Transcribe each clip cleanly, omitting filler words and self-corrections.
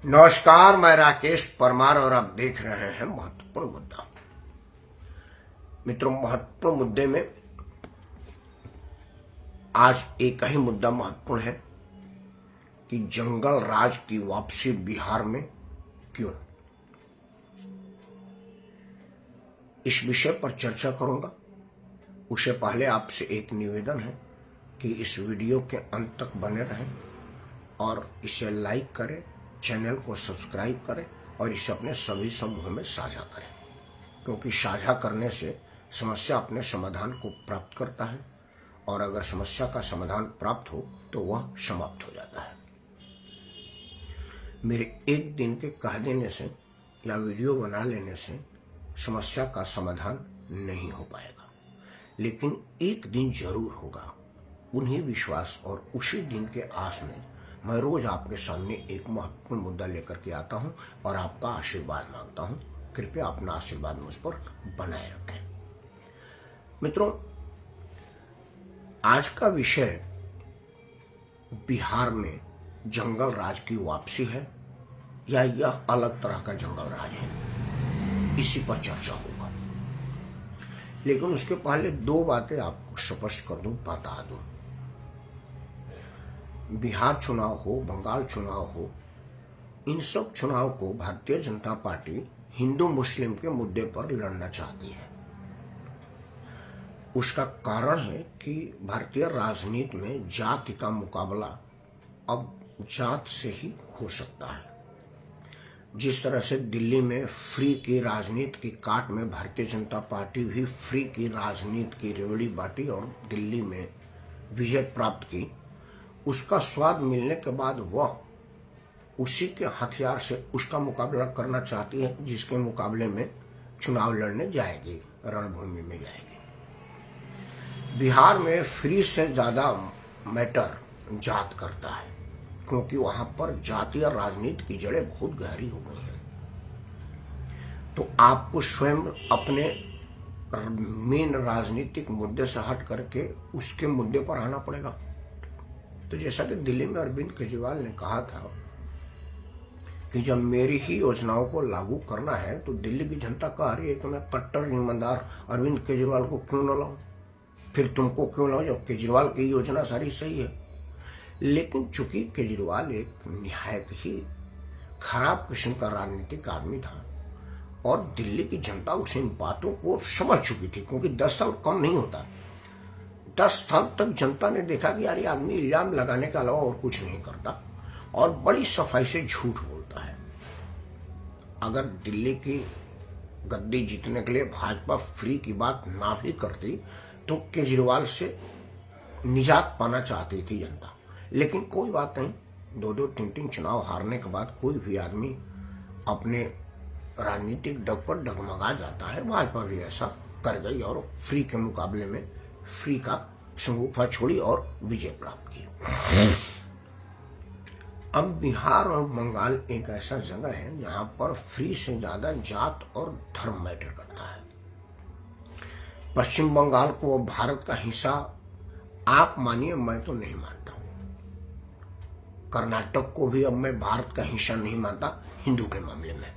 नमस्कार, मैं राकेश परमार और आप देख रहे हैं महत्वपूर्ण मुद्दा। मित्रों, महत्वपूर्ण मुद्दे में आज एक ही मुद्दा महत्वपूर्ण है कि जंगल राज की वापसी बिहार में क्यों। इस विषय पर चर्चा करूंगा। उससे पहले आपसे एक निवेदन है कि इस वीडियो के अंत तक बने रहें और इसे लाइक करें, चैनल को सब्सक्राइब करें और इसे अपने सभी समूह में साझा करें, क्योंकि साझा करने से समस्या अपने समाधान को प्राप्त करता है और अगर समस्या का समाधान प्राप्त हो तो वह समाप्त हो जाता है। मेरे एक दिन के कह देने से या वीडियो बना लेने से समस्या का समाधान नहीं हो पाएगा, लेकिन एक दिन जरूर होगा। उन्हीं विश्वास और उसी दिन के आस में मैं रोज आपके सामने एक महत्वपूर्ण मुद्दा लेकर के आता हूं और आपका आशीर्वाद मांगता हूं। कृपया अपना आशीर्वाद मुझ पर बनाए रखें। मित्रों, आज का विषय बिहार में जंगल राज की वापसी है या यह अलग तरह का जंगल राज है, इसी पर चर्चा होगा। लेकिन उसके पहले दो बातें आपको स्पष्ट कर दूं, बता दूं। बिहार चुनाव हो, बंगाल चुनाव हो, इन सब चुनाव को भारतीय जनता पार्टी हिंदू मुस्लिम के मुद्दे पर लड़ना चाहती है। उसका कारण है कि भारतीय राजनीति में जाति का मुकाबला अब जात से ही हो सकता है। जिस तरह से दिल्ली में फ्री की राजनीति की काट में भारतीय जनता पार्टी भी फ्री की राजनीति की रेवड़ी बांटी और दिल्ली में विजय प्राप्त की, उसका स्वाद मिलने के बाद वह उसी के हथियार से उसका मुकाबला करना चाहती है, जिसके मुकाबले में चुनाव लड़ने जाएगी, रणभूमि में जाएगी। बिहार में फ्री से ज्यादा मैटर जात करता है, क्योंकि वहां पर जातीय राजनीति की जड़ें बहुत गहरी हो गई हैं। तो आपको स्वयं अपने मेन राजनीतिक मुद्दे से हट करके उसके मुद्दे पर आना पड़ेगा। तो जैसा कि दिल्ली में अरविंद केजरीवाल ने कहा था कि जब मेरी ही योजनाओं को लागू करना है तो दिल्ली की जनता कह रही है कि मैं कट्टर ईमानदार अरविंद केजरीवाल को क्यों न लाऊं, फिर तुमको क्यों लाऊं जब केजरीवाल की योजना सारी सही है। लेकिन चूंकि केजरीवाल एक निहायत ही खराब किस्म का राजनीतिक आदमी था और दिल्ली की जनता उस इन बातों को समझ चुकी थी, क्योंकि 10 साल कम नहीं होता। 10 साल तक जनता ने देखा कि यार ये आदमी इल्जाम लगाने के अलावा और कुछ नहीं करता और बड़ी सफाई से झूठ बोलता है। अगर दिल्ली की गद्दी जीतने के लिए भाजपा फ्री की बात ना भी करती तो केजरीवाल से निजात पाना चाहती थी जनता। लेकिन कोई बात नहीं, 2-2, 3-3 चुनाव हारने के बाद कोई भी आदमी अपने राजनीतिक डग पर डगमगा जाता है। भाजपा भी ऐसा कर गई और फ्री के मुकाबले में फ्री का शंगुफा छोड़ी और विजय प्राप्त की। अब बिहार और बंगाल एक ऐसा जगह है जहां पर फ्री से ज्यादा जात और धर्म मैटर करता है। पश्चिम बंगाल को अब भारत का हिस्सा आप मानिए, मैं तो नहीं मानता हूं। कर्नाटक को भी अब मैं भारत का हिस्सा नहीं मानता हिंदू के मामले में।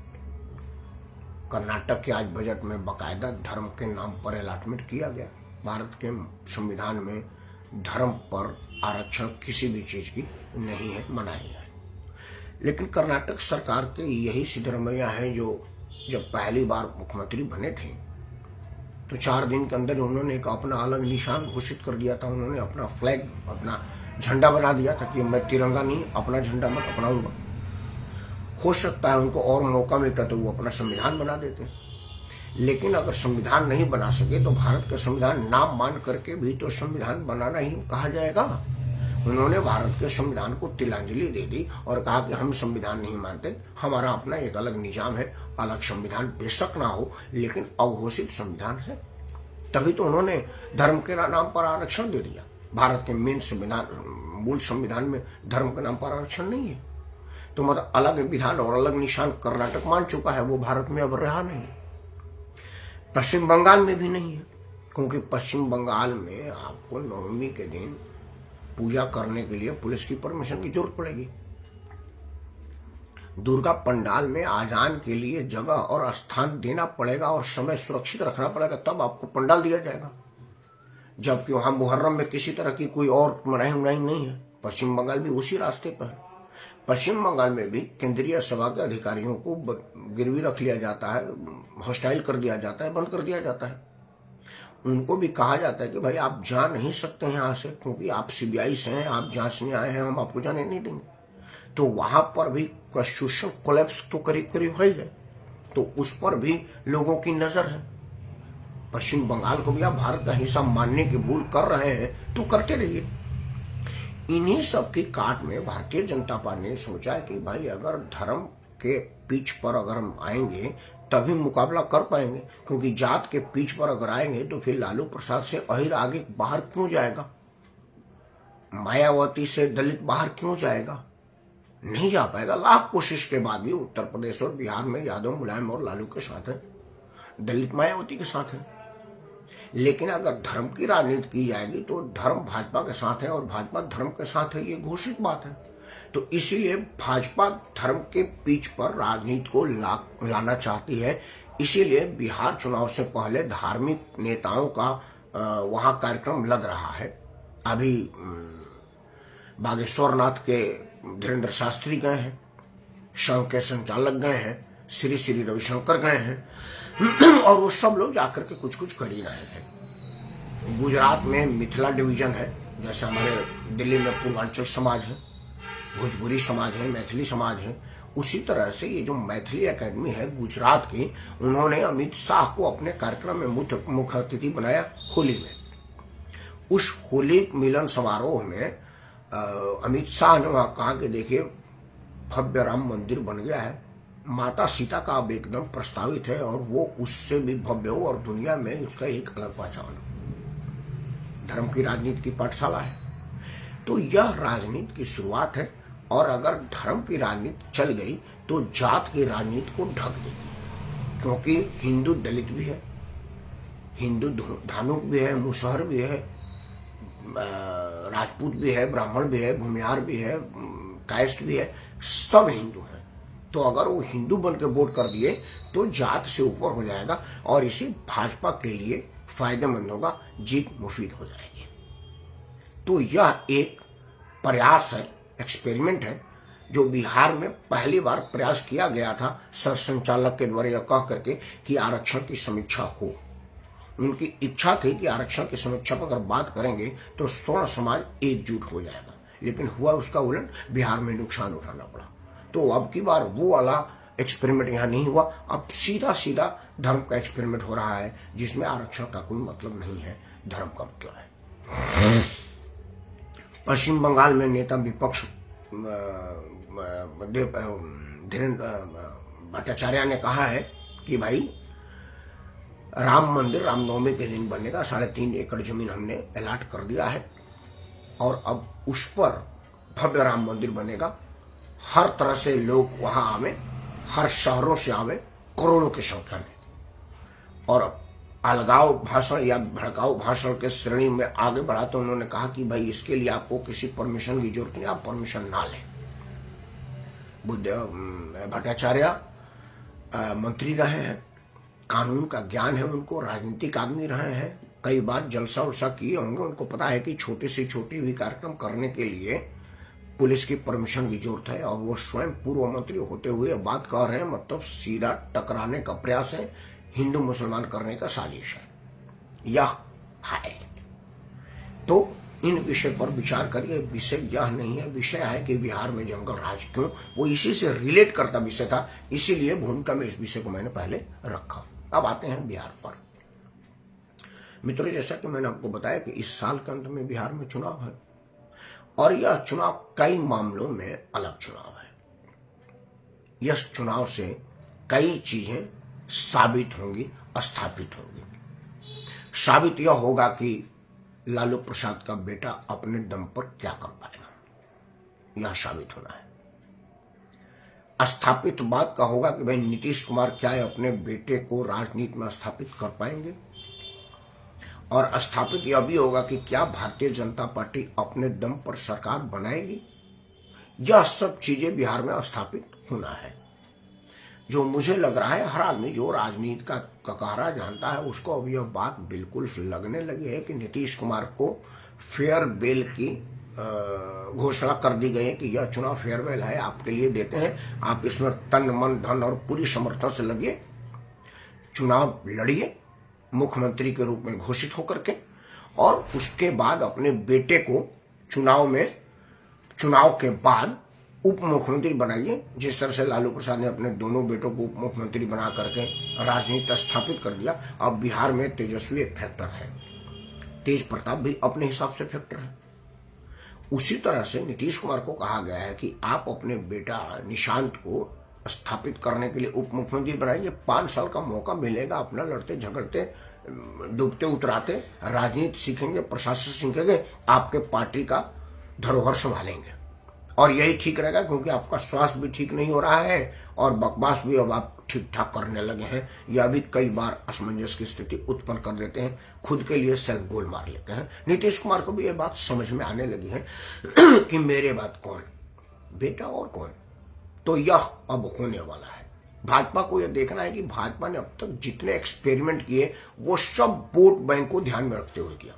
कर्नाटक के आज बजट में बाकायदा धर्म के नाम पर अलॉटमेंट किया गया। भारत के संविधान में धर्म पर आरक्षण किसी भी चीज की नहीं है, मनाही है। लेकिन कर्नाटक सरकार के यही सिद्धरमैया है जो जब पहली बार मुख्यमंत्री बने थे तो 4 दिन के अंदर उन्होंने एक अपना अलग निशान घोषित कर दिया था। उन्होंने अपना फ्लैग, अपना झंडा बना दिया था कि मैं तिरंगा नहीं, अपना झंडा मैं अपनाऊंगा। हो सकता है उनको और मौका मिलता तो वो अपना संविधान बना देते, लेकिन अगर संविधान नहीं बना सके तो भारत का संविधान नाम मान करके भी तो संविधान बनाना ही कहा जाएगा। उन्होंने भारत के संविधान को तिलांजलि दे दी और कहा कि हम संविधान नहीं मानते, हमारा अपना एक अलग निजाम है, अलग संविधान बेशक ना हो लेकिन अघोषित संविधान है। तभी तो उन्होंने धर्म के नाम पर आरक्षण दे दिया। भारत के मेन संविधान, मूल संविधान में धर्म के नाम पर आरक्षण नहीं है। तो मतलब अलग विधान और अलग निशान कर्नाटक मान चुका है, वो भारत में अब रहा नहीं। पश्चिम बंगाल में भी नहीं है, क्योंकि पश्चिम बंगाल में आपको नवमी के दिन पूजा करने के लिए पुलिस की परमिशन की जरूरत पड़ेगी। दुर्गा पंडाल में आजान के लिए जगह और स्थान देना पड़ेगा और समय सुरक्षित रखना पड़ेगा, तब आपको पंडाल दिया जाएगा। जबकि वहां मुहर्रम में किसी तरह की कोई और मनाही नहीं है। पश्चिम बंगाल भी उसी रास्ते पर है। पश्चिम बंगाल में भी केंद्रीय सभा के अधिकारियों को गिरवी रख लिया जाता है, हॉस्टाइल कर दिया जाता है, बंद कर दिया जाता है। उनको भी कहा जाता है कि भाई आप जा नहीं सकते हैं यहाँ से, क्योंकि आप सीबीआई से हैं, आप जांचने आए हैं, हम आपको जाने नहीं देंगे। तो वहां पर भी कॉन्स्टिट्यूशन कोलैप्स तो करीब करीब है, तो उस पर भी लोगों की नजर है। पश्चिम बंगाल को भी आप भारत का हिस्सा मानने की भूल कर रहे हैं तो करते रहिए। इन्हीं सब की काट में भारतीय जनता पार्टी ने सोचा कि भाई अगर धर्म के पीछ पर अगर हम आएंगे तभी मुकाबला कर पाएंगे, क्योंकि जात के पीछ पर अगर आएंगे तो फिर लालू प्रसाद से अहिर आगे बाहर क्यों जाएगा, मायावती से दलित बाहर क्यों जाएगा, नहीं जा पाएगा। लाख कोशिश के बाद भी उत्तर प्रदेश और बिहार में यादव मुलायम और लालू के साथ है, दलित मायावती के साथ है। लेकिन अगर धर्म की राजनीति की जाएगी तो धर्म भाजपा के साथ है और भाजपा धर्म के साथ है, ये घोषित बात है। तो इसीलिए भाजपा धर्म के पीछ पर राजनीति को लाना चाहती है। इसीलिए बिहार चुनाव से पहले धार्मिक नेताओं का वहां कार्यक्रम लग रहा है। अभी बागेश्वरनाथ के धीरेन्द्र शास्त्री गए हैं, संघ के संचालक गए हैं, श्री श्री रविशंकर गए हैं और वो सब लोग जाकर के कुछ कुछ कर ही रहे हैं। गुजरात में मिथिला डिवीजन है, जैसे हमारे दिल्ली में पूर्वांचल समाज है, भोजपुरी समाज है, मैथिली समाज है, उसी तरह से ये जो मैथिली एकेडमी है गुजरात की, उन्होंने अमित शाह को अपने कार्यक्रम में मुख्य अतिथि बनाया होली में। उस होली मिलन समारोह में अमित शाह ने वहां कहा कि देखिए भव्य राम मंदिर बन गया है, माता सीता का अब एकदम प्रस्तावित है और वो उससे भी भव्य हो और दुनिया में उसका एक अलग पहचान हो। धर्म की राजनीति की पाठशाला है। तो यह राजनीति की शुरुआत है और अगर धर्म की राजनीति चल गई तो जात की राजनीति को ढक देगी, क्योंकि हिंदू दलित भी है, हिंदू धानुक भी है, मुसहर भी है, राजपूत भी है, ब्राह्मण भी है, भूमिहार भी है, कायस्थ भी है, सब हिंदू हैं। तो अगर वो हिंदू बन के वोट कर दिए तो जात से ऊपर हो जाएगा और इसे भाजपा के लिए फायदेमंद होगा, जीत मुफीद हो जाएगी। तो यह एक प्रयास है, एक्सपेरिमेंट है, जो बिहार में पहली बार प्रयास किया गया था सरसंचालक के द्वारा यह कह करके कि आरक्षण की समीक्षा हो। उनकी इच्छा थी कि आरक्षण की समीक्षा पर अगर बात करेंगे तो स्वर्ण समाज एकजुट हो जाएगा, लेकिन हुआ उसका उलट, बिहार में नुकसान उठाना पड़ा। तो अब की बार वो वाला एक्सपेरिमेंट यहाँ नहीं हुआ, अब सीधा सीधा धर्म का एक्सपेरिमेंट हो रहा है, जिसमें आरक्षण का कोई मतलब नहीं है, धर्म का मतलब है। पश्चिम बंगाल में नेता विपक्ष धीरेन्द्र भट्टाचार्य ने कहा है कि भाई राम मंदिर रामनवमी के दिन बनेगा, 3.5 एकड़ जमीन हमने अलॉट कर दिया है और अब उस पर भव्य राम मंदिर बनेगा। हर तरह से लोग वहां आवे, हर शहरों से आवे, करोड़ों की संख्या में। और अलगाव भाषण या भड़काऊ भाषण के श्रेणी में आगे बढ़ा तो उन्होंने कहा कि भाई इसके लिए आपको किसी परमिशन की जरूरत नहीं, आप परमिशन ना लें। भट्टाचार्य मंत्री रहे हैं, कानून का ज्ञान है उनको, राजनीतिक आदमी रहे हैं, कई बार जलसा उलसा किए होंगे, उनको पता है कि छोटे से छोटी भी कार्यक्रम करने के लिए पुलिस की परमिशन की जरूरत है। और वो स्वयं पूर्व मंत्री होते हुए बात कह रहे हैं, मतलब सीधा टकराने का प्रयास है, हिंदू मुसलमान करने का साजिश है, यह है। तो इन विषय पर विचार करिए। विषय यह नहीं है, विषय है कि बिहार में जंगल राज क्यों, वो इसी से रिलेट करता विषय था, इसीलिए भूमिका में इस विषय को मैंने पहले रखा। अब आते हैं बिहार पर। मित्रों, जैसा कि मैंने आपको बताया कि इस साल के अंत में बिहार में चुनाव है और यह चुनाव कई मामलों में अलग चुनाव है। यह चुनाव से कई चीजें साबित होंगी, स्थापित होंगी। साबित यह होगा कि लालू प्रसाद का बेटा अपने दम पर क्या कर पाएगा, यह साबित होना है। स्थापित बात का होगा कि भाई नीतीश कुमार क्या अपने बेटे को राजनीति में स्थापित कर पाएंगे, और स्थापित यह भी होगा कि क्या भारतीय जनता पार्टी अपने दम पर सरकार बनाएगी। यह सब चीजें बिहार में स्थापित होना है। जो मुझे लग रहा है हर आदमी जो राजनीति का ककारा जानता है उसको अब यह बात बिल्कुल लगने लगी है कि नीतीश कुमार को फेयर बेल की घोषणा कर दी गई है कि यह चुनाव फेयरवेल है, आपके लिए देते हैं, आप इसमें तन मन धन और पूरी समर्थन से लगिए, चुनाव लड़िए मुख्यमंत्री के रूप में घोषित होकर के, और उसके बाद अपने बेटे को चुनाव के बाद उप मुख्यमंत्री बनाइए। जिस तरह से लालू प्रसाद ने अपने दोनों बेटों को उप मुख्यमंत्री बना करके राजनीति स्थापित कर दिया, अब बिहार में तेजस्वी एक फैक्टर है, तेज प्रताप भी अपने हिसाब से फैक्टर है। उसी तरह से नीतीश कुमार को कहा गया है कि आप अपने बेटा निशांत को स्थापित करने के लिए उप मुख्यमंत्री बनाइए, 5 साल का मौका मिलेगा, अपना लड़ते झगड़ते डूबते उतराते राजनीति सीखेंगे, प्रशासन सीखेंगे, आपके पार्टी का धरोहर संभालेंगे, और यही ठीक रहेगा क्योंकि आपका स्वास्थ्य भी ठीक नहीं हो रहा है और बकवास भी अब आप ठीक ठाक करने लगे हैं। यह भी कई बार असमंजस की स्थिति उत्पन्न कर देते हैं, खुद के लिए सेल्फ गोल मार लेते हैं। नीतीश कुमार को भी यह बात समझ में आने लगी है कि मेरे बाद कौन, बेटा और कौन, तो यह अब होने वाला है। भाजपा को यह देखना है कि भाजपा ने अब तक जितने एक्सपेरिमेंट किए वो सब वोट बैंक को ध्यान में रखते हुए किया,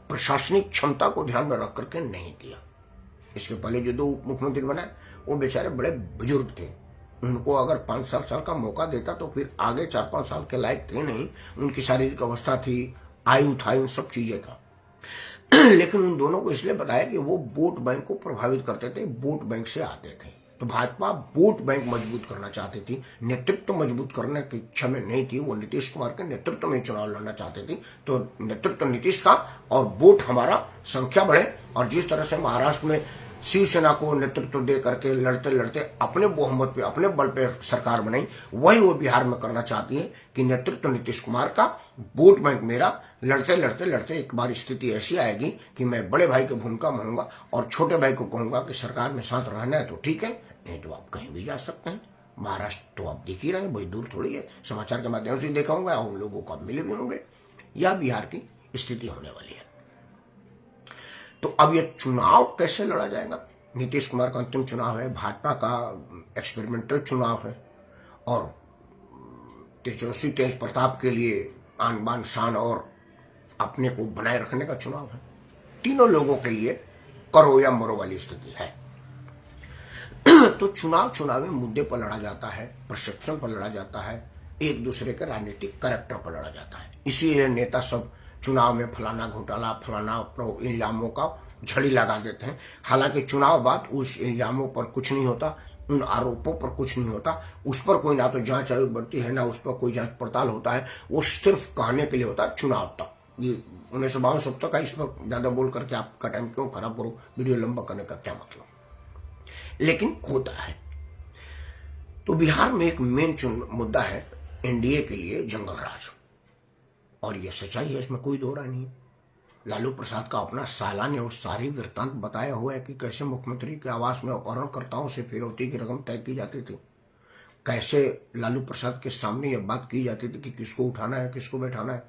प्रशासनिक क्षमता को ध्यान में रख करके नहीं किया। इसके पहले जो 2 उप मुख्यमंत्री बनाए वो बेचारे बड़े बुजुर्ग थे, उनको अगर 5-7 साल का मौका देता तो फिर आगे 4-5 साल के लायक थे नहीं, उनकी शारीरिक अवस्था थी, आयु था, इन सब चीजें का। लेकिन उन दोनों को इसलिए बताया कि वो वोट बैंक को प्रभावित करते थे, वोट बैंक से आते थे। तो भाजपा वोट बैंक मजबूत करना चाहती थी, नेतृत्व मजबूत करने की इच्छा में नहीं थी, वो नीतीश कुमार के नेतृत्व में चुनाव लड़ना चाहती थी। तो नेतृत्व नीतीश का और वोट हमारा, संख्या बढ़े, और जिस तरह से महाराष्ट्र में शिवसेना को नेतृत्व दे करके लड़ते लड़ते अपने बहुमत पे, अपने बल पे सरकार बनाई, वही वो बिहार में करना चाहती है कि नेतृत्व नीतीश कुमार का, वोट बैंक मेरा। लड़ते लड़ते लड़ते एक बार स्थिति ऐसी आएगी कि मैं बड़े भाई की भूमिका मानूंगा और छोटे भाई को कहूंगा कि सरकार में साथ रहना है तो ठीक है, नहीं तो आप कहीं भी जा सकते हैं। महाराष्ट्र तो आप देख ही रहे हैं, वही दूर थोड़ी है, समाचार के माध्यम से देखा होगा, और लोगों को मिले भी होंगे। यह बिहार की स्थिति होने वाली है। तो अब यह चुनाव कैसे लड़ा जाएगा? नीतीश कुमार का अंतिम चुनाव है, भाजपा का एक्सपेरिमेंटल चुनाव है, और तेजस्वी तेज प्रताप के लिए आन बान शान और अपने को बनाए रखने का चुनाव है। तीनों लोगों के लिए करो या मरो वाली स्थिति है। तो चुनावी मुद्दे पर लड़ा जाता है, परसेप्शन पर लड़ा जाता है, एक दूसरे के राजनीतिक कैरेक्टर पर लड़ा जाता है। इसीलिए नेता सब चुनाव में फलाना घोटाला, फलाना इल्जामों का झड़ी लगा देते हैं। हालांकि चुनाव बाद उस इल्जामों पर कुछ नहीं होता, उन आरोपों पर कुछ नहीं होता, उस पर कोई ना तो जांच आयोग बढ़ती है, ना उस पर कोई जांच पड़ताल होता है। वो सिर्फ कहने के लिए होता है चुनाव तक। ये 1952 तक का, इस पर ज्यादा बोल करके आपका टाइम क्यों खराब करो, वीडियो लंबा करने का क्या मतलब, लेकिन होता है। तो बिहार में एक मेन मुद्दा है एनडीए के लिए जंगल राज, और यह सच्चाई है, इसमें कोई दो राय नहीं है। लालू प्रसाद का अपना साला ने उस सारी वृत्तांत बताया हुआ है कि कैसे मुख्यमंत्री के आवास में अपहरणकर्ताओं से फिरौती की रकम तय की जाती थी, कैसे लालू प्रसाद के सामने यह बात की जाती थी कि किसको उठाना है, किसको बैठाना है,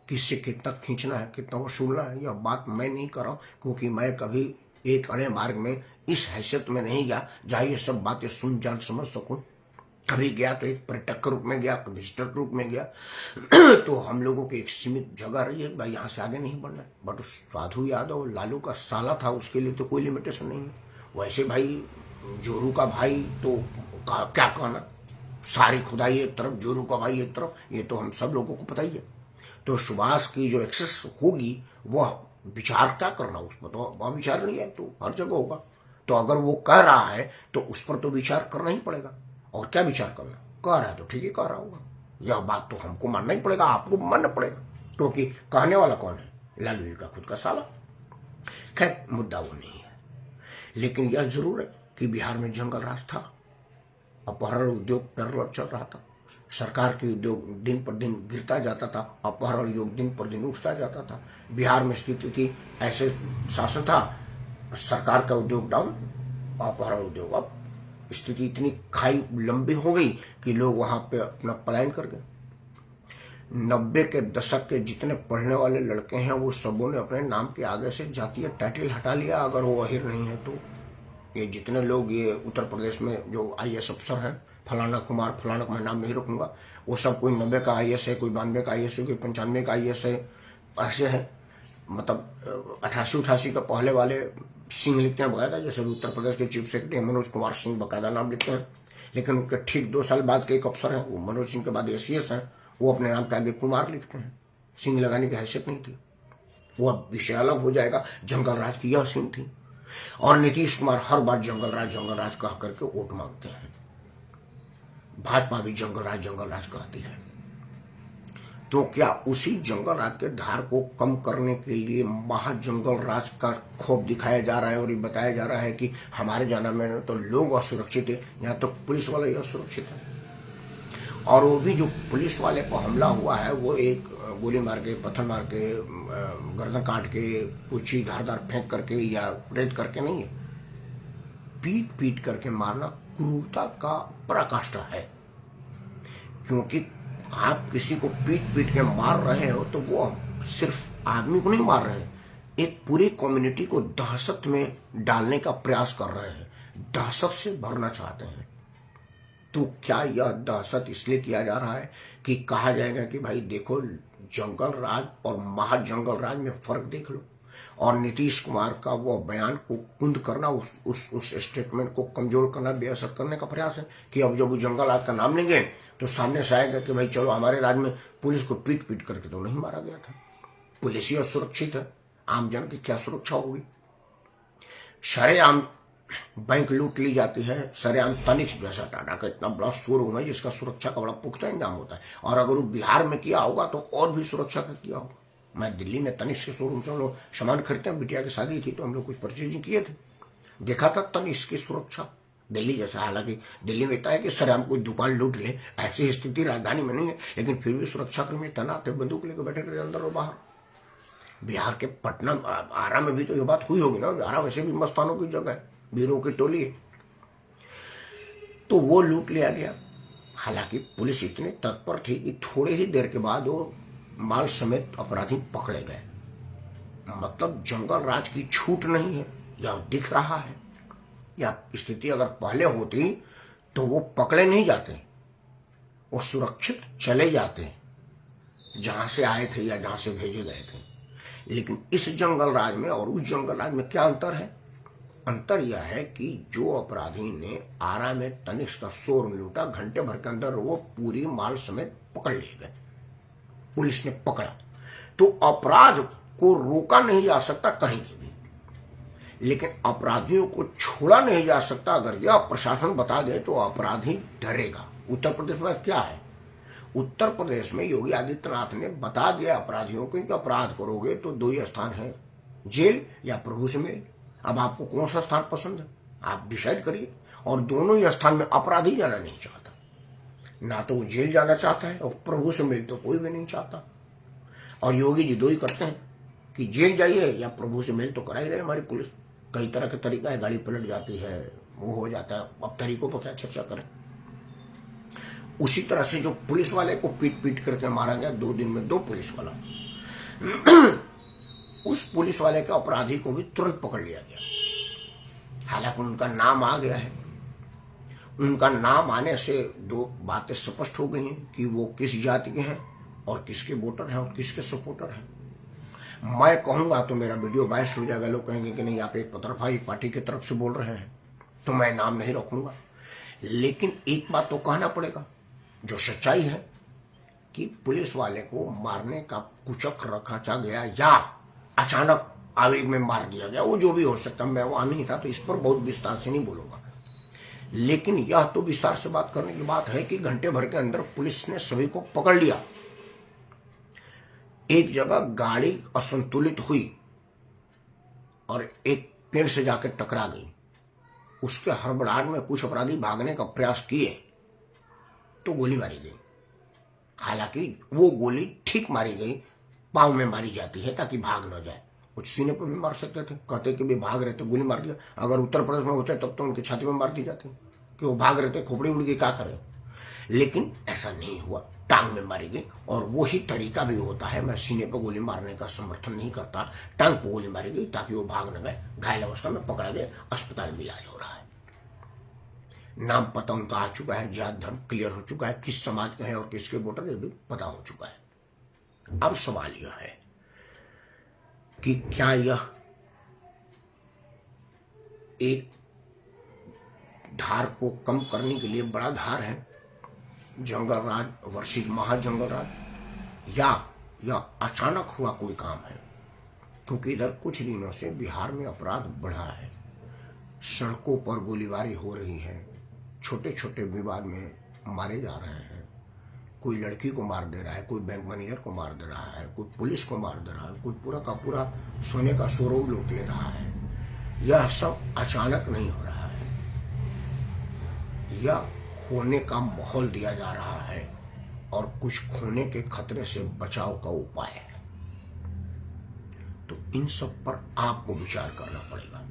किससे कितना खींचना है, कितना वसूलना है। यह बात मैं नहीं कर रहा हूं, क्योंकि मैं कभी एक अड़े मार्ग में इस हैसियत में नहीं गया जहां ये सब बातें सुन जान समझ सकूं। कभी गया तो एक पर्यटक के रूप में गया, कभी विजिटर के रूप में गया। तो हम लोगों की एक सीमित जगह रही है, भाई यहाँ से आगे नहीं बढ़ना है। बट उस साधु यादव लालू का साला था, उसके लिए तो कोई लिमिटेशन नहीं है। वैसे भाई जोरू का भाई तो क्या कहना, सारी खुदाई एक तरफ, जोरू का भाई एक तरफ, ये तो हम सब लोगों को पता ही है। तो सुभाष की जो एक्सेस होगी वह विचार क्या करना, उस पर तो वह विचार नहीं है, तो हर जगह होगा। तो अगर वो कह रहा है तो उस पर तो विचार करना ही पड़ेगा। और क्या विचार करना, कह रहा है तो ठीक ही कह रहा होगा, यह बात तो हमको मानना ही पड़ेगा, आपको मानना पड़ेगा, क्योंकि कहने वाला कौन है, लालू जी का खुद का साला। खैर मुद्दा वो नहीं है, लेकिन यह जरूर है कि बिहार में जंगल राज था, अपहरण उद्योग पैरेलल चल रहा था, सरकार की उद्योग दिन पर दिन गिरता जाता था, अपहरण उद्योग दिन पर दिन उठता जाता था। बिहार में स्थिति थी, ऐसे शासन था, सरकार का उद्योग डाउन, अपहरण उद्योग अप। स्थिति इतनी खाई लंबी हो गई कि लोग वहां पे अपना पलायन कर गए। 90 के दशक के जितने पढ़ने वाले लड़के हैं वो सबों ने अपने नाम के आगे से जातीय टाइटल हटा लिया, अगर वो अहिर नहीं है तो। ये जितने लोग ये उत्तर प्रदेश में जो IAS अफसर हैं, फलाना कुमार फलाना, मैं नाम नहीं रखूंगा, वो सब कोई 90 का IAS है, कोई 92 का IAS है, कोई 95 का IAS है, ऐसे है। मतलब 88 का पहले वाले सिंह लिखते हैं बकायदा, जैसे उत्तर प्रदेश के चीफ सेक्रेटरी मनोज कुमार सिंह बकायदा नाम लिखते हैं। लेकिन उनके ठीक 2 साल बाद के एक अफसर हैं, वो मनोज सिंह के बाद ACS हैं, वो अपने नाम के आगे कुमार लिखते हैं। सिंह लगाने की हैसियत नहीं थी। वो अब विषय अलग हो जाएगा। जंगल राज की यह सिंह थी। और नीतीश कुमार हर बार जंगल राज कह करके वोट मांगते हैं। भाजपा भी जंगल राज कहती है। तो क्या उसी जंगल राज के धार को कम करने के लिए महाजंगल राज का खौफ दिखाया जा रहा है और ये बताया जा रहा है कि हमारे जाना में तो लोग असुरक्षित है, यहाँ तो पुलिस वाले ही असुरक्षित है। और वो भी जो पुलिस वाले को हमला हुआ है वो एक गोली मार के, पत्थर मार के, गर्दन काट के, कुछ धारदार फेंक करके या रेत करके नहीं है, पीट पीट करके मारना क्रूरता का पराकाष्ठा है। क्योंकि आप किसी को पीट पीट के मार रहे हो तो वो सिर्फ आदमी को नहीं मार रहे हैं, एक पूरी कम्युनिटी को दहशत में डालने का प्रयास कर रहे हैं, दहशत से भरना चाहते हैं। तो क्या यह दहशत इसलिए किया जा रहा है कि कहा जाएगा कि भाई देखो जंगल राज और महाजंगल राज में फर्क देख लो। और नीतीश कुमार का वो बयान को कुंद करना, उस स्टेटमेंट को कमजोर करना, बेअसर करने का प्रयास है कि अब जब वो जंगल राज का नाम लेंगे तो सामने से आएगा कि भाई चलो हमारे राज्य में पुलिस को पीट पीट करके तो नहीं मारा गया था, पुलिस ही असुरक्षित है, आम जन की क्या सुरक्षा होगी। सरेआम बैंक लूट ली जाती है, सरेआम तनिष्क जैसा टाटा का इतना बड़ा शोरूम है जिसका सुरक्षा का बड़ा पुख्ता इंतजाम होता है, और अगर वो बिहार में किया होगा तो और भी सुरक्षा का किया होगा। मैं दिल्ली में तनिष्क के शोरूम से हम लोग सामान खरीदते हैं, बिटिया की शादी थी तो हम लोग कुछ परचेजिंग किए थे, देखा था तनिष्क की सुरक्षा दिल्ली जैसा। हालांकि दिल्ली में इतना है कि सरेआम कोई दुकान लूट ले, ऐसी स्थिति राजधानी में नहीं है, लेकिन फिर भी सुरक्षाकर्मी तैनात थे, बंदूक लेकर बैठे थे अंदर और बाहर। बिहार के पटना आरा में भी तो ये बात हुई होगी ना, आरा वैसे भी मस्तानों की जगह है, वीरों की टोली है। तो वो लूट लिया गया। हालांकि पुलिस इतनी तत्पर थी कि थोड़े ही देर के बाद वो माल समेत अपराधी पकड़े गए। मतलब जंगल राज की छूट नहीं है, या दिख रहा है, या स्थिति अगर पहले होती तो वो पकड़े नहीं जाते, वो सुरक्षित चले जाते जहां से आए थे या जहां से भेजे गए थे। लेकिन इस जंगल राज में और उस जंगल राज में क्या अंतर है? अंतर यह है कि जो अपराधी ने आरा में तनिष्क का शोरूम लूटा, घंटे भर के अंदर वो पूरी माल समेत पकड़ लिए गए, पुलिस ने पकड़ा। तो अपराध को रोका नहीं जा सकता कहीं भी, लेकिन अपराधियों को छोड़ा नहीं जा सकता। अगर यह प्रशासन बता दे तो अपराधी डरेगा। उत्तर प्रदेश में क्या है? उत्तर प्रदेश में योगी आदित्यनाथ ने बता दिया अपराधियों को कि अपराध करोगे तो 2 ही स्थान है, जेल या प्रभु से मेल। अब आपको कौन सा स्थान पसंद है, आप डिसाइड करिए। और दोनों ही स्थान में अपराधी जाना नहीं चाहता, ना तो वो जेल जाना चाहता है और प्रभु से मेल तो कोई भी नहीं चाहता। और योगी जी 2 ही करते हैं कि जेल जाइए या प्रभु से मेल तो करा ही रहे हमारी पुलिस। कई तरह के तरीका है, गाड़ी पलट जाती है, वो हो जाता है, अब तरीकों पर क्या चर्चा करें। उसी तरह से जो पुलिस वाले को पीट पीट करके मारा गया 2 दिन में 2 पुलिस वाला, उस पुलिस वाले के अपराधी को भी तुरंत पकड़ लिया गया। हालांकि उनका नाम आ गया है। उनका नाम आने से 2 बातें स्पष्ट हो गई हैं कि वो किस जाति के हैं और किसके वोटर हैं और किसके सपोर्टर हैं। मैं कहूंगा तो मेरा वीडियो बायस हो जाएगा, लोग कहेंगे कि नहीं आप एक तरफा एक पार्टी की तरफ से बोल रहे हैं, तो मैं नाम नहीं रखूंगा। लेकिन एक बात तो कहना पड़ेगा, जो सच्चाई है कि पुलिस वाले को मारने का कुचक्र रखा गया या अचानक आवेग में मार दिया गया, वो जो भी हो सकता, मैं वहां नहीं था तो इस पर बहुत विस्तार से नहीं बोलूंगा। लेकिन यह तो विस्तार से बात करने की बात है कि घंटे भर के अंदर पुलिस ने सभी को पकड़ लिया। एक जगह गाड़ी असंतुलित हुई और एक पेड़ से जाकर टकरा गई। उसके हड़बड़ाहट में कुछ अपराधी भागने का प्रयास किए तो गोली मारी गई। हालांकि वो गोली ठीक मारी गई, पांव में मारी जाती है ताकि भाग न जाए। कुछ सीने पर भी मार सकते थे, कहते कि भी भाग रहे थे गोली मार दिया। अगर उत्तर प्रदेश में होते तब तो उनकी छाती में मार दी जाती कि वो भाग रहे थे, खोपड़ी उड़ गई, क्या करें। लेकिन ऐसा नहीं हुआ, टांग में मारी गई। और वही तरीका भी होता है, मैं सीने पर गोली मारने का समर्थन नहीं करता, टांग पर गोली मारी गई ताकि वो भाग न गए, घायल अवस्था में पकड़ा गया, अस्पताल में इलाज हो रहा है। नाम पता उनका आ चुका है, जात धर्म क्लियर हो चुका है, किस समाज के हैं और किसके वोटर ये भी पता हो चुका है। अब सवाल यह है कि क्या यह एक धार को कम करने के लिए बड़ा धार है, जंगल राज वर्सेस महाजंगल राज, या यह अचानक हुआ कोई काम है? क्योंकि इधर कुछ दिनों से बिहार में अपराध बढ़ा है, सड़कों पर गोलीबारी हो रही है, छोटे छोटे विवाद में मारे जा रहे हैं, कोई लड़की को मार दे रहा है, कोई बैंक मैनेजर को मार दे रहा है, कोई पुलिस को मार दे रहा है, कोई पूरा का पूरा सोने का शोरूम लूट ले रहा है। यह सब अचानक नहीं हो रहा है, यह होने का माहौल दिया जा रहा है और कुछ खोने के खतरे से बचाव का उपाय है। तो इन सब पर आपको विचार करना पड़ेगा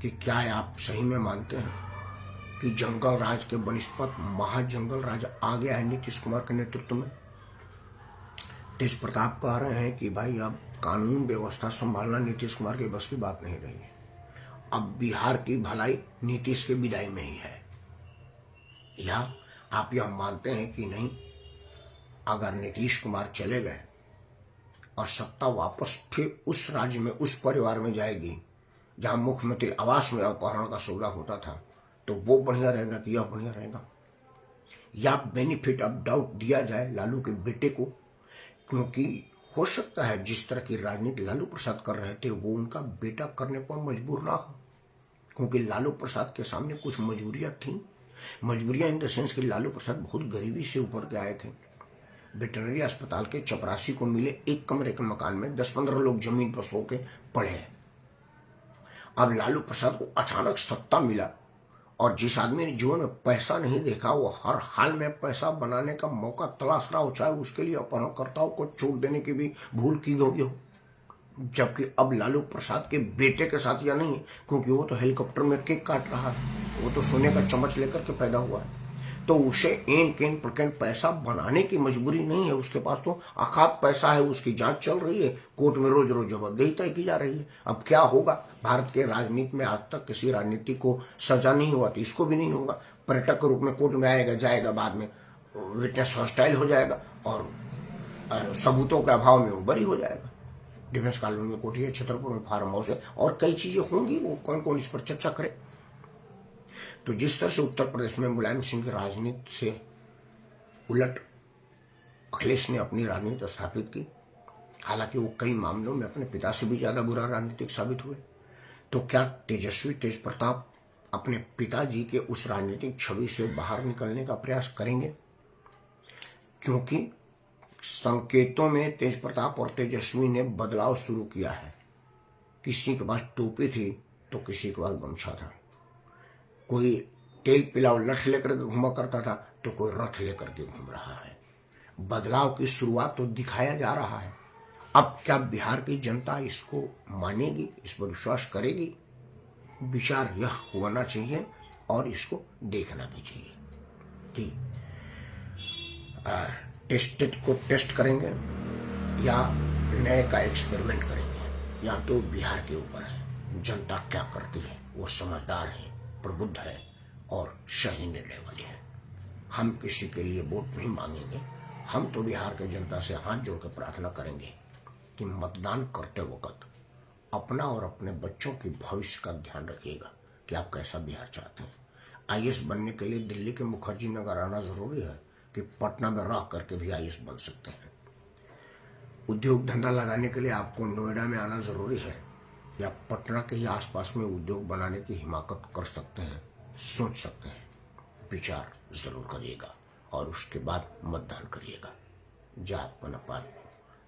कि क्या आप सही में मानते हैं कि जंगल राज के बनस्पत महाजंगल राज आ गया है नीतीश कुमार के नेतृत्व में। तेज प्रताप कह रहे हैं कि भाई अब कानून व्यवस्था संभालना नीतीश कुमार के बस की बात नहीं रही है, अब बिहार की भलाई नीतीश के विदाई में ही है। या आप यह मानते हैं कि नहीं, अगर नीतीश कुमार चले गए और सत्ता वापस फिर उस राज्य में उस परिवार में जाएगी जहां मुख्यमंत्री आवास में अपहरण का सौदा होता था, तो वो बढ़िया रहेगा कि यह बढ़िया रहेगा? या बेनिफिट ऑफ डाउट दिया जाए लालू के बेटे को, क्योंकि हो सकता है जिस तरह की राजनीति लालू प्रसाद कर रहे थे वो उनका बेटा करने पर मजबूर ना हो, क्योंकि लालू प्रसाद के सामने कुछ मजबूरियां थी। मजबूरियां इन द सेंस कि लालू प्रसाद बहुत गरीबी से ऊपर के आए थे। वेटरनरी अस्पताल के चपरासी को मिले एक कमरे के मकान में 10-15 लोग जमीन पर सो के पड़े हैं। अब लालू प्रसाद को अचानक सत्ता मिला और जिस आदमी ने जीवन में पैसा नहीं देखा वो हर हाल में पैसा बनाने का मौका तलाश रहा हो, चाहे उसके लिए अपहरणकर्ताओं को चोट देने की भी भूल की गई हो। जबकि अब लालू प्रसाद के बेटे के साथ या नहीं, क्योंकि वो तो हेलीकॉप्टर में केक काट रहा है, वो तो सोने का चम्मच लेकर के पैदा हुआ है, तो उसे एन केन प्रकेंड पैसा बनाने की मजबूरी नहीं है। उसके पास तो अखात पैसा है, उसकी जांच चल रही है, कोर्ट में रोज रोज जवाबदेही तय की जा रही है। अब क्या होगा, भारत के राजनीति में आज तक किसी राजनीति को सजा नहीं हुआ, तो इसको भी नहीं होगा। पर्यटक के रूप में कोर्ट में आएगा जाएगा, बाद में विटनेस हॉस्टाइल हो जाएगा और सबूतों के अभाव में वो बरी हो जाएगा। डिफेंस कॉलोनी में कोठी है, छतरपुर में फार्म हाउस है और कई चीजें होंगी, वो कौन कौन इस पर चर्चा करे। तो जिस तरह से उत्तर प्रदेश में मुलायम सिंह की राजनीति से उलट अखिलेश ने अपनी राजनीति स्थापित की, हालांकि वो कई मामलों में अपने पिता से भी ज्यादा बुरा राजनीतिक साबित हुए, तो क्या तेजस्वी तेज प्रताप अपने पिताजी के उस राजनीतिक छवि से बाहर निकलने का प्रयास करेंगे? क्योंकि संकेतों में तेज प्रताप और तेजस्वी ने बदलाव शुरू किया है। किसी के पास टोपी थी तो किसी के पास गमछा था, कोई तेल पिलाव लठ लेकर के घूमा करता था तो कोई रथ लेकर के घूम रहा है। बदलाव की शुरुआत तो दिखाया जा रहा है। अब क्या बिहार की जनता इसको मानेगी, इस पर विश्वास करेगी? विचार यह होना चाहिए और इसको देखना भी चाहिए कि टेस्टेड को टेस्ट करेंगे या नए का एक्सपेरिमेंट करेंगे, या तो बिहार के ऊपर है। जनता क्या करती है, वो समझदार है, प्रबुद्ध है और सही निर्णय वाली है। हम किसी के लिए वोट नहीं मांगेंगे, हम तो बिहार के जनता से हाथ जोड़कर प्रार्थना करेंगे कि मतदान करते वक्त अपना और अपने बच्चों की भविष्य का ध्यान रखिएगा कि आप कैसा बिहार चाहते हैं। आईएएस बनने के लिए दिल्ली के मुखर्जी नगर आना जरूरी है कि पटना में रह करके भी आईएएस बन सकते हैं। उद्योग धंधा लगाने के लिए आपको नोएडा में आना जरूरी है या पटना के ही आसपास में उद्योग बनाने की हिमाकत कर सकते हैं, सोच सकते हैं। विचार जरूर करिएगा और उसके बाद मतदान करिएगा। जात पनपात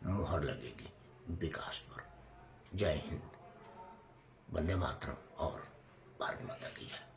मुहर लगेगी विकास पर। जय हिंद, वंदे मातरम और भारत माता की जय।